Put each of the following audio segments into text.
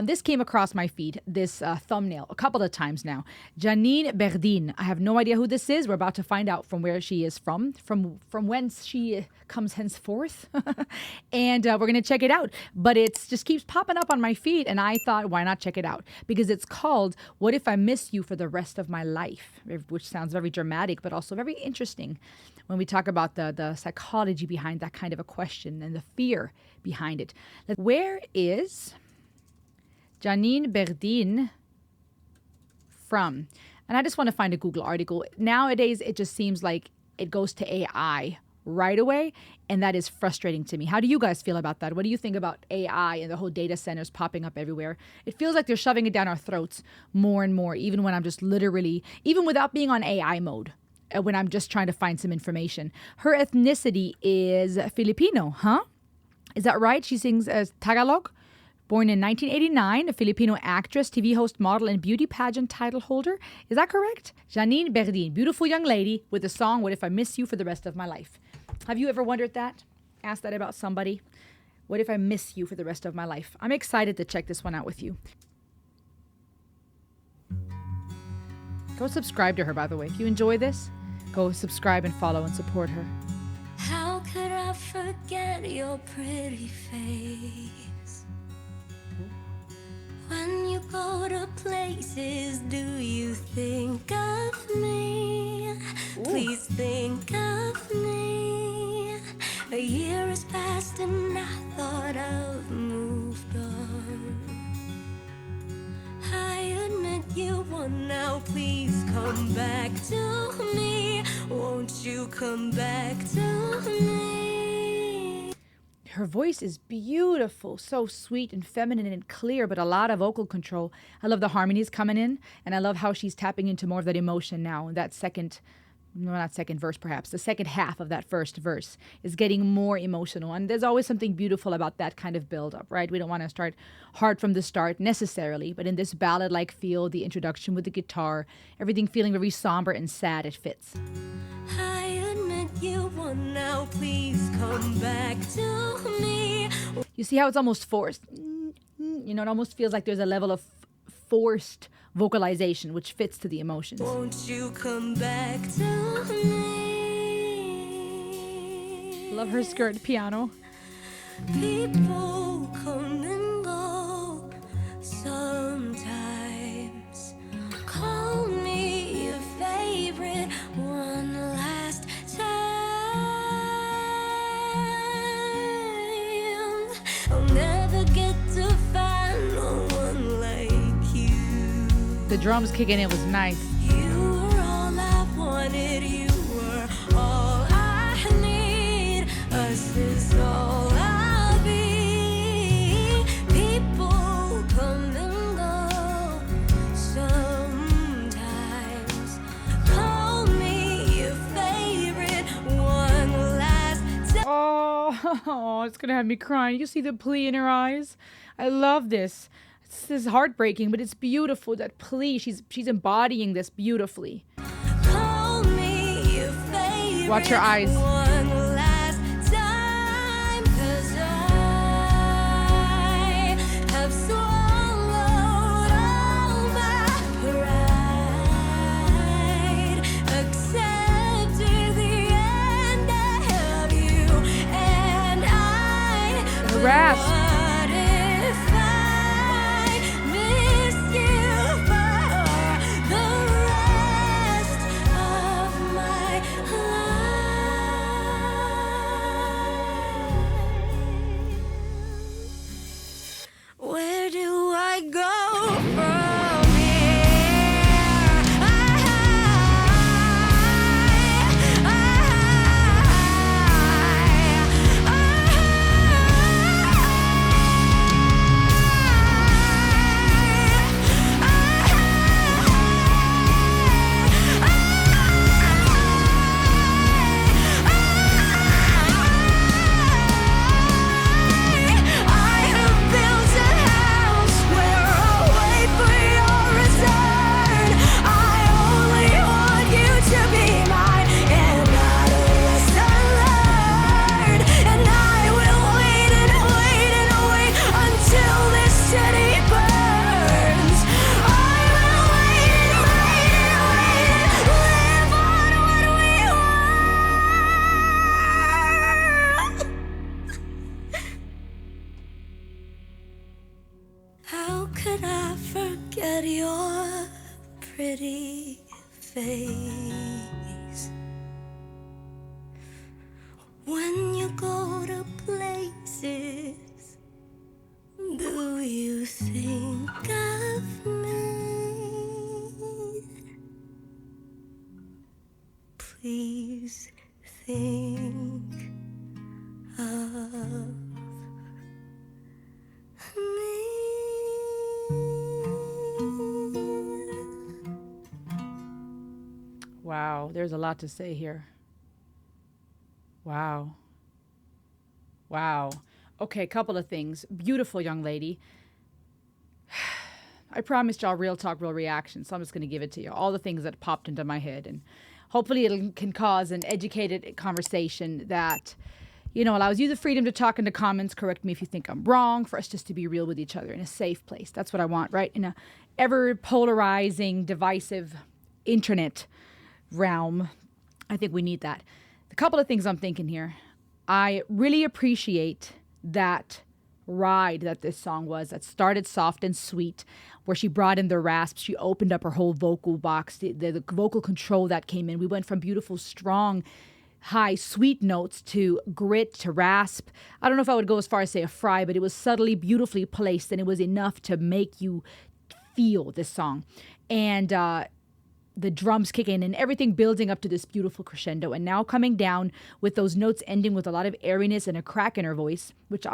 This came across my feed, this thumbnail, a couple of times now. Janine Berdin. I have no idea who this is. We're about to find out from where she is from whence she comes henceforth. And we're going to check it out. But it just keeps popping up on my feed. And I thought, why not check it out? Because it's called, What If I Miss You for the Rest of My Life? Which sounds very dramatic, but also very interesting when we talk about the psychology behind that kind of a question and the fear behind it. Like, where is Janine Berdin from? And I just want to find a Google article. Nowadays, it just seems like it goes to AI right away, and that is frustrating to me. How do you guys feel about that? What do you think about AI and the whole data centers popping up everywhere? It feels like they're shoving it down our throats more and more, even when I'm just literally, even without being on AI mode, when I'm just trying to find some information. Her ethnicity is Filipino, huh? Is that right? She sings as Tagalog. Born in 1989, a Filipino actress, TV host, model, and beauty pageant title holder. Is that correct? Janine Berdin, beautiful young lady with the song, What If I Miss You for the Rest of My Life? Have you ever wondered that? Asked that about somebody? What if I miss you for the rest of my life? I'm excited to check this one out with you. Go subscribe to her, by the way. If you enjoy this, go subscribe and follow and support her. How could I forget your pretty face? When you go to places, do you think of me? Ooh. Please think of me. A year has passed and I thought I've moved on. I admit you won, now please come back to me. Won't you come back to me? Her voice is beautiful, so sweet and feminine and clear, but a lot of vocal control. I love the harmonies coming in, and I love how she's tapping into more of that emotion now. That second, no, not second verse perhaps, the second half of that first verse is getting more emotional. And there's always something beautiful about that kind of build-up, right? We don't want to start hard from the start necessarily, but in this ballad-like feel, the introduction with the guitar, everything feeling very somber and sad, it fits. You won, now please come back to me. You see how it's almost forced? You know, it almost feels like there's a level of forced vocalization, which fits to the emotions. Won't you come back to me? Love her skirt piano. People come and go sometimes. Call me your favorite one last time. I'll never get to find no one like you. The drums kicking in was nice. You were all I wanted, you were all I need. Us is all I'll be. People come and go sometimes. Call me your favorite one last time. Oh, it's gonna have me crying. You see the plea in her eyes? I love this. This is heartbreaking, but it's beautiful. That plea, she's embodying this beautifully. Call me your favorite Watch her eyes. one last time, 'cause I have swallowed all my pride, accepted the end of you, and I Rasp. what if I miss you for the rest of my life? How could I forget your pretty face when you go to places? Do you think of me? Please think of me. Wow, there's a lot to say here. Wow. Wow. Okay, a couple of things. Beautiful young lady. I promised y'all real talk, real reaction, so I'm just going to give it to you. All the things that popped into my head, and hopefully it can cause an educated conversation that, allows you the freedom to talk in the comments, correct me if you think I'm wrong, for us just to be real with each other in a safe place. That's what I want, right? In a ever polarizing, divisive internet realm, I think we need that. A couple of things I'm thinking here. I really appreciate that ride that this song was, that started soft and sweet, where she brought in the rasps. She opened up her whole vocal box, the vocal control that came in. We went from beautiful, strong, high, sweet notes to grit, to rasp. I don't know if I would go as far as say a fry, but it was subtly, beautifully placed, and it was enough to make you feel this song. And the drums kicking and everything building up to this beautiful crescendo, and now coming down with those notes ending with a lot of airiness and a crack in her voice, which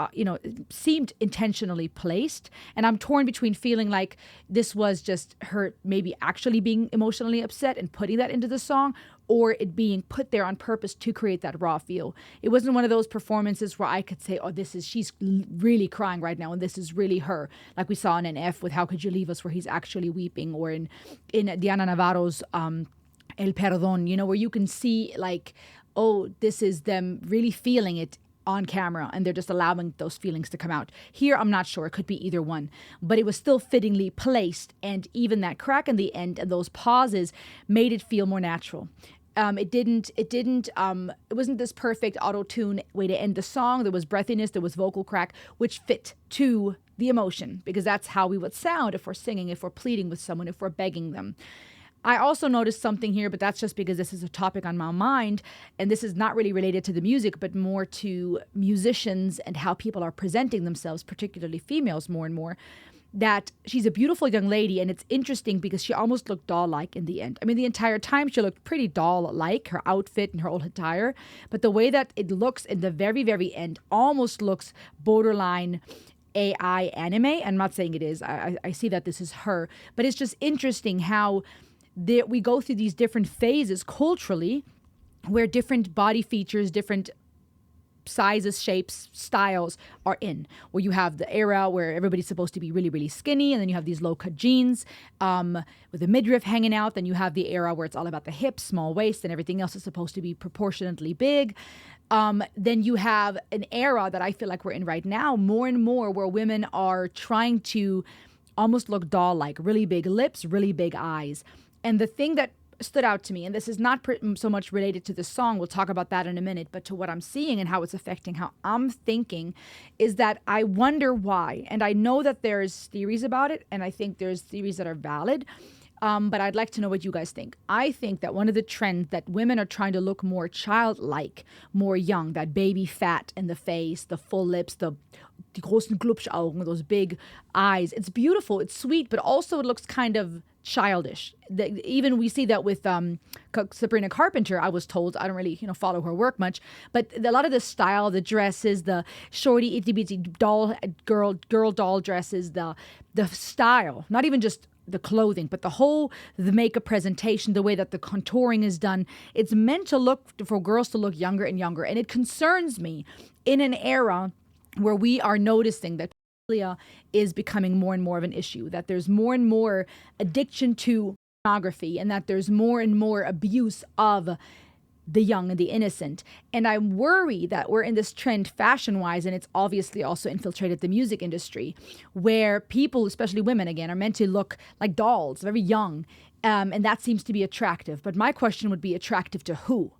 seemed intentionally placed. And I'm torn between feeling like this was just her maybe actually being emotionally upset and putting that into the song, or it being put there on purpose to create that raw feel. It wasn't one of those performances where I could say, oh, she's really crying right now, and this is really her, like we saw in an F with How Could You Leave Us, where he's actually weeping, or in Diana Navarro's El Perdón, where you can see like, oh, this is them really feeling it on camera, and they're just allowing those feelings to come out. Here, I'm not sure. It could be either one, but it was still fittingly placed, and even that crack in the end and those pauses made it feel more natural. It wasn't this perfect auto-tune way to end the song. There was breathiness, there was vocal crack, which fit to the emotion, because that's how we would sound if we're singing, if we're pleading with someone, if we're begging them. I also noticed something here, but that's just because this is a topic on my mind, and this is not really related to the music, but more to musicians and how people are presenting themselves, particularly females more and more, that she's a beautiful young lady, and it's interesting because she almost looked doll-like in the end. I mean, the entire time she looked pretty doll-like, her outfit and her whole attire, but the way that it looks in the very, very end almost looks borderline AI anime. I'm not saying it is. I see that this is her, but it's just interesting how we go through these different phases culturally, where different body features, different sizes, shapes, styles are in. Where you have the era where everybody's supposed to be really, really skinny, and then you have these low-cut jeans with the midriff hanging out. Then you have the era where it's all about the hips, small waist, and everything else is supposed to be proportionately big. Then you have an era that I feel like we're in right now, more and more, where women are trying to almost look doll-like, really big lips, really big eyes. And the thing that stood out to me, and this is not so much related to the song, we'll talk about that in a minute, but to what I'm seeing and how it's affecting how I'm thinking, is that I wonder why. And I know that there's theories about it, and I think there's theories that are valid, but I'd like to know what you guys think. I think that one of the trends that women are trying to look more childlike, more young, that baby fat in the face, the full lips, the großen Glubschaugen, those big eyes. It's beautiful, it's sweet, but also it looks kind of childish. Even we see that with Sabrina Carpenter, I was told. I don't really, follow her work much, but a lot of the style, the dresses, the shorty itty bitty doll girl doll dresses, the style, not even just the clothing, but the makeup presentation, the way that the contouring is done, it's meant to look for girls to look younger and younger. And it concerns me in an era where we are noticing that pedophilia is becoming more and more of an issue, that there's more and more addiction to pornography, and that there's more and more abuse of the young and the innocent. And I worry that we're in this trend fashion-wise, and it's obviously also infiltrated the music industry, where people, especially women again, are meant to look like dolls, very young, and that seems to be attractive. But my question would be, attractive to who?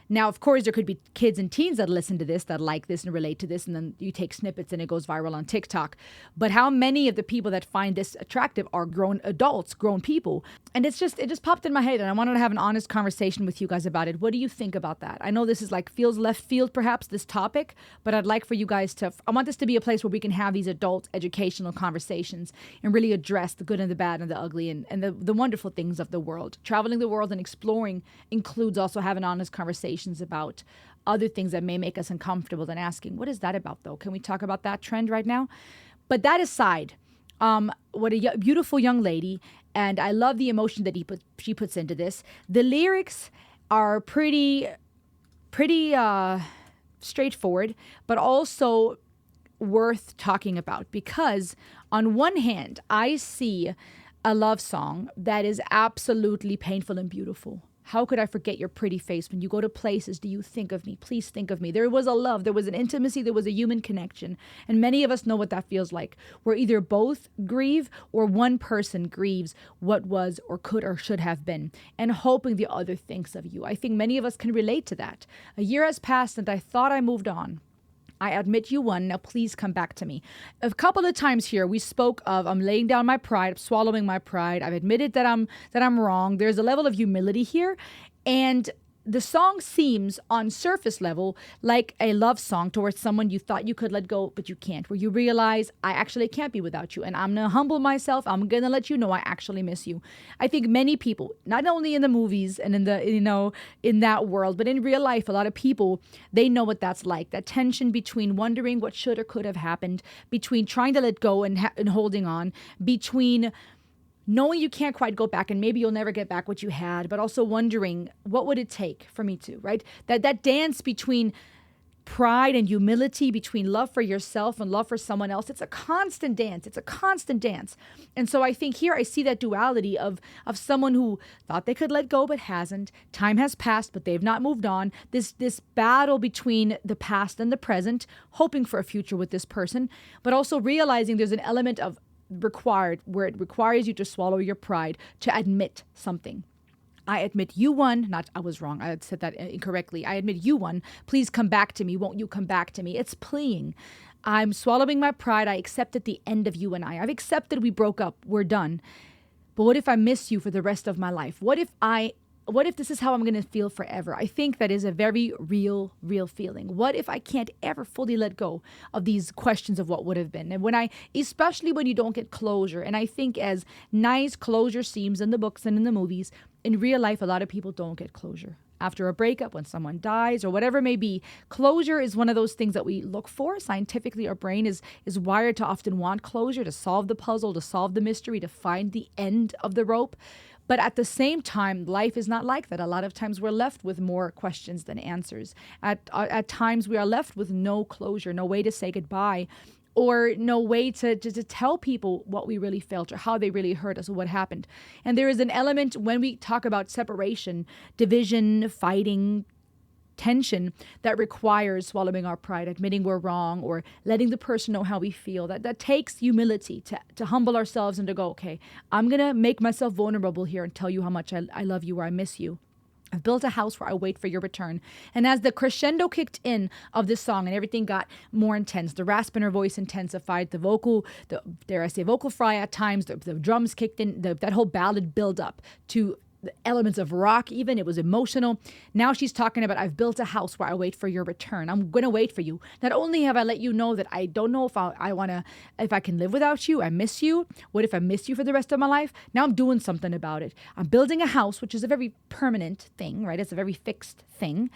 Now, of course, there could be kids and teens that listen to this, that like this and relate to this, and then you take snippets and it goes viral on TikTok. But how many of the people that find this attractive are grown adults, grown people? And it just popped in my head, and I wanted to have an honest conversation with you guys about it. What do you think about that? I know this is like feels left field, perhaps, this topic, but I'd like for you guys I want this to be a place where we can have these adult educational conversations and really address the good and the bad and the ugly and the wonderful things of the world. Traveling the world and exploring includes also having honest conversations about other things that may make us uncomfortable and asking, what is that about though? Can we talk about that trend right now? But that aside, what a beautiful young lady, and I love the emotion that she puts into this. The lyrics are pretty straightforward, but also worth talking about, because on one hand, I see a love song that is absolutely painful and beautiful. How could I forget your pretty face? When you go to places, do you think of me? Please think of me. There was a love, there was an intimacy, there was a human connection. And many of us know what that feels like, where either both grieve or one person grieves what was or could or should have been, and hoping the other thinks of you. I think many of us can relate to that. A year has passed and I thought I moved on. I admit you won. Now please come back to me. A couple of times here we spoke of I'm laying down my pride, I'm swallowing my pride. I've admitted that I'm wrong. There's a level of humility here, and the song seems on surface level like a love song towards someone you thought you could let go, but you can't, where you realize I actually can't be without you, and I'm going to humble myself. I'm going to let you know I actually miss you. I think many people, not only in the movies and in the, in that world, but in real life, a lot of people, they know what that's like. That tension between wondering what should or could have happened, between trying to let go and holding on, between knowing you can't quite go back and maybe you'll never get back what you had, but also wondering what would it take for me to, right? That dance between pride and humility, between love for yourself and love for someone else. It's a constant dance. It's a constant dance. And so I think here I see that duality of someone who thought they could let go but hasn't. Time has passed, but they've not moved on. This battle between the past and the present, hoping for a future with this person, but also realizing there's an element of required where it requires you to swallow your pride to admit something. I admit you won. Not I was wrong. I had said that incorrectly. I admit you won. Please come back to me. Won't you come back to me? It's pleading. I'm swallowing my pride. I accepted the end of you and I. I've accepted we broke up. We're done. But what if I miss you for the rest of my life? What if this is how I'm going to feel forever? I think that is a very real feeling. What if I can't ever fully let go of these questions of what would have been? And especially when you don't get closure. And I think as nice closure seems in the books and in the movies, in real life, a lot of people don't get closure. After a breakup, when someone dies or whatever it may be, closure is one of those things that we look for. Scientifically, our brain is wired to often want closure, to solve the puzzle, to solve the mystery, to find the end of the rope. But at the same time, life is not like that. A lot of times we're left with more questions than answers. At times we are left with no closure, no way to say goodbye, or no way to tell people what we really felt or how they really hurt us or what happened. And there is an element when we talk about separation, division, fighting, tension that requires swallowing our pride, admitting we're wrong, or letting the person know how we feel. That takes humility to humble ourselves and to go, okay, I'm going to make myself vulnerable here and tell you how much I love you or I miss you. I've built a house where I wait for your return. And as the crescendo kicked in of this song and everything got more intense, the rasp in her voice intensified, the vocal fry at times, the drums kicked in, that whole ballad build up to the elements of rock even. It was emotional. Now she's talking about, I've built a house where I wait for your return. I'm going to wait for you. Not only have I let you know that I don't know if I can live without you, I miss you. What if I miss you for the rest of my life? Now I'm doing something about it. I'm building a house, which is a very permanent thing, right? It's a very fixed thing.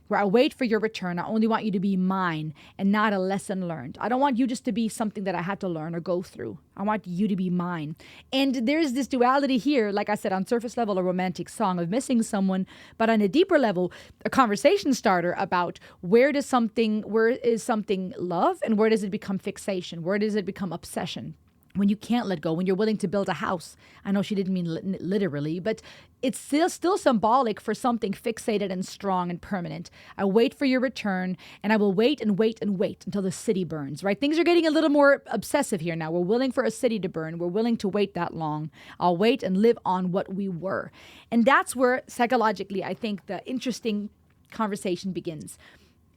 Where I wait for your return. I only want you to be mine and not a lesson learned. I don't want you just to be something that I had to learn or go through. I want you to be mine. And there's this duality here, like I said, on surface level, a romantic song of missing someone, but on a deeper level, a conversation starter about where is something love and where does it become fixation? Where does it become obsession? When you can't let go, when you're willing to build a house. I know she didn't mean literally, but it's still symbolic for something fixated and strong and permanent. I wait for your return, and I will wait and wait and wait until the city burns, right? Things are getting a little more obsessive here now. We're willing for a city to burn. We're willing to wait that long. I'll wait and live on what we were. And that's where psychologically, I think the interesting conversation begins.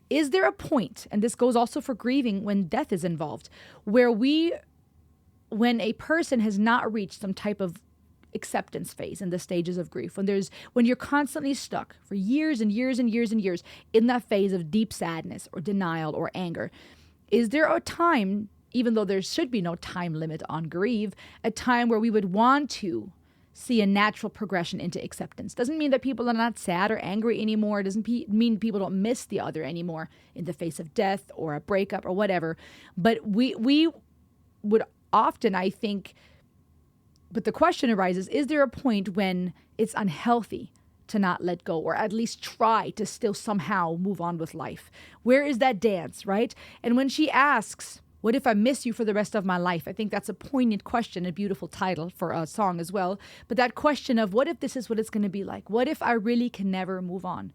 Is there a point, and this goes also for grieving when death is involved, where when a person has not reached some type of acceptance phase in the stages of grief, when you're constantly stuck for years and years and years and years in that phase of deep sadness or denial or anger, is there a time, even though there should be no time limit on grief, a time where we would want to see a natural progression into acceptance? Doesn't mean that people are not sad or angry anymore. It doesn't mean people don't miss the other anymore in the face of death or a breakup or whatever. But we would often, I think, but the question arises, is there a point when it's unhealthy to not let go, or at least try to still somehow move on with life? Where is that dance, right? And when she asks, what if I miss you for the rest of my life? I think that's a poignant question, a beautiful title for a song as well. But that question of, what if this is what it's going to be like? What if I really can never move on?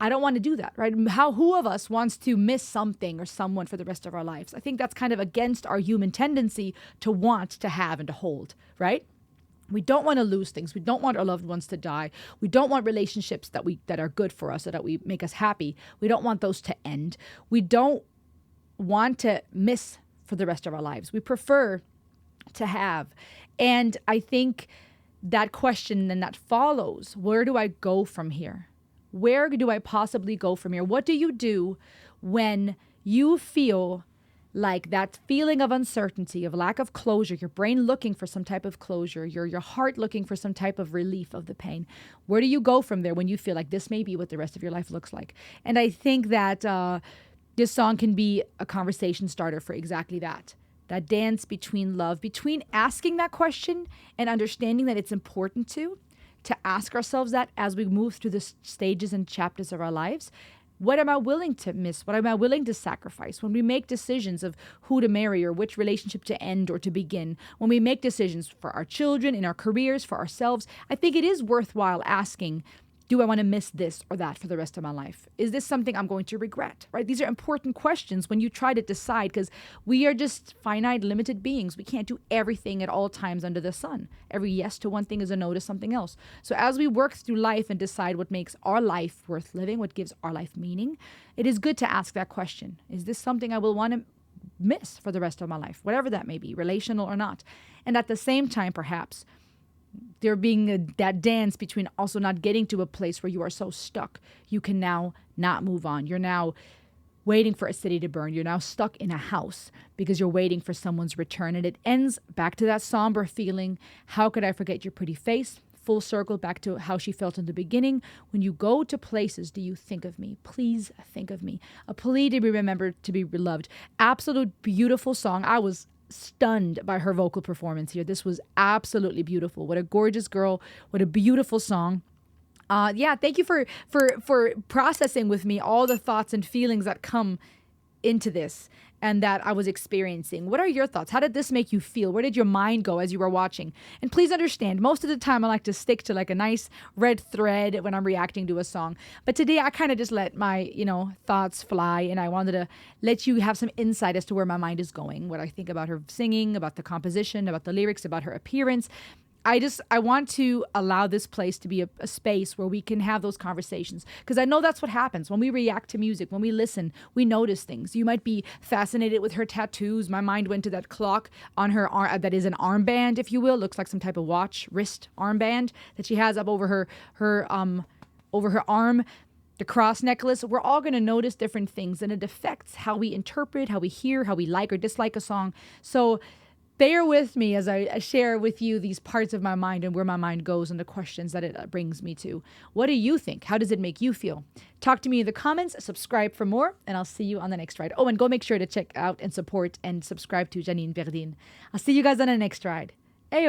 I don't want to do that, right? Who of us wants to miss something or someone for the rest of our lives? I think that's kind of against our human tendency to want to have and to hold, right? We don't want to lose things. We don't want our loved ones to die. We don't want relationships that are good for us or that we make us happy. We don't want those to end. We don't want to miss for the rest of our lives. We prefer to have. And I think that question then that follows, where do I go from here? Where do I possibly go from here? What do you do when you feel like that feeling of uncertainty, of lack of closure, your brain looking for some type of closure, your heart looking for some type of relief of the pain? Where do you go from there when you feel like this may be what the rest of your life looks like? And I think that this song can be a conversation starter for exactly that. That dance between love, between asking that question and understanding that it's important to ask ourselves that as we move through the stages and chapters of our lives. What am I willing to miss? What am I willing to sacrifice? When we make decisions of who to marry or which relationship to end or to begin, when we make decisions for our children, in our careers, for ourselves, I think it is worthwhile asking, do I want to miss this or that for the rest of my life? Is this something I'm going to regret, right? These are important questions when you try to decide, because we are just finite, limited beings. We can't do everything at all times under the sun. Every yes to one thing is a no to something else. So as we work through life and decide what makes our life worth living, what gives our life meaning, it is good to ask that question. Is this something I will want to miss for the rest of my life, whatever that may be, relational or not? And at the same time, perhaps, there being that dance between also not getting to a place where you are so stuck, you can now not move on. You're now waiting for a city to burn. You're now stuck in a house because you're waiting for someone's return. And it ends back to that somber feeling. How could I forget your pretty face? Full circle back to how she felt in the beginning. When you go to places, do you think of me? Please think of me. A plea to be remembered, to be beloved. Absolute beautiful song. I was stunned by her vocal performance here. This was absolutely beautiful. What a gorgeous girl. What a beautiful song. Thank you for processing with me all the thoughts and feelings that come into this and that I was experiencing. What are your thoughts? How did this make you feel? Where did your mind go as you were watching? And please understand, most of the time I like to stick to like a nice red thread when I'm reacting to a song. But today I kind of just let my, thoughts fly, and I wanted to let you have some insight as to where my mind is going, what I think about her singing, about the composition, about the lyrics, about her appearance. I want to allow this place to be a space where we can have those conversations, because I know that's what happens when we react to music. When we listen, we notice things. You might be fascinated with her tattoos. My mind went to that clock on her arm that is an armband, if you will. Looks like some type of watch, wrist armband that she has up over her arm. The cross necklace. We're all going to notice different things, and it affects how we interpret, how we hear, how we like or dislike a song. So bear with me as I share with you these parts of my mind and where my mind goes and the questions that it brings me to. What do you think? How does it make you feel? Talk to me in the comments, subscribe for more, and I'll see you on the next ride. Oh, and go make sure to check out and support and subscribe to Janine Berdin. I'll see you guys on the next ride. Ayo!